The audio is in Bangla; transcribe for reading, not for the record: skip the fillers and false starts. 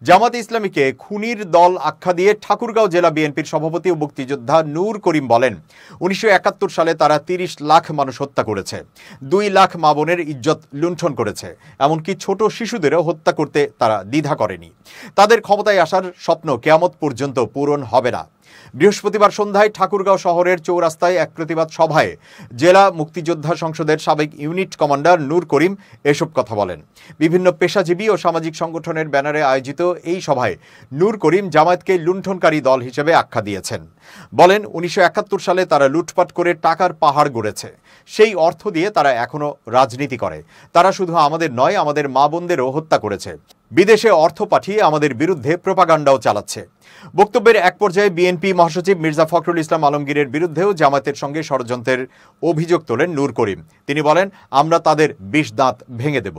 জামাত ইসলামীকে খুনির দল আখ্যা দিয়ে ঠাকুরগাঁও জেলা বিএনপির সভাপতি ও মুক্তিযোদ্ধা নূর করিম বলেন, ১৯৭১ সালে তারা ৩০ লাখ মানুষ হত্যা করেছে, ২ লাখ মা বোনের ইজ্জত লুণ্ঠন করেছে, এমনকি ছোট শিশুদেরও হত্যা করতে তারা দ্বিধা করেনি। তাদের ক্ষমতায় আসার স্বপ্ন কিয়ামত পর্যন্ত পূরণ হবে না। বৃহস্পতিবার সন্ধ্যায় ঠাকুরগাঁও শহরের চৌরাস্তায় এক প্রতিবাদ সভায় জেলা মুক্তিযোদ্ধা সংসদের সাবেক ইউনিট কমান্ডার নূর করিম এসব কথা বলেন। বিভিন্ন পেশাজীবী ও সামাজিক সংগঠনের ব্যানারে আয়োজিত এই সভায় নূর করিম জামায়াতকে লুণ্ঠনকারী দল হিসেবে আখ্যা দিয়েছেন। বলেন, ১৯৭১ সালে তারা লুটপাট করে টাকার পাহাড় গড়েছে, সেই অর্থ দিয়ে তারা এখনো রাজনীতি করে। তারা শুধু আমাদের নয়, আমাদের মা বোনদেরও হত্যা করেছে। বিদেশে অর্থ পাঠিয়ে আমাদের বিরুদ্ধে প্রোপাগান্ডাও চালাচ্ছে। বক্তব্যের এক পর্যায়ে বিএনপি মহাসচিব মির্জা ফখরুল ইসলাম আলমগীরের বিরুদ্ধেও জামায়াতের সঙ্গে ষড়যন্ত্রের অভিযোগ তোলেন নূর করিম। তিনি বলেন, আমরা তাদের ২০ দাঁত ভেঙে দেব।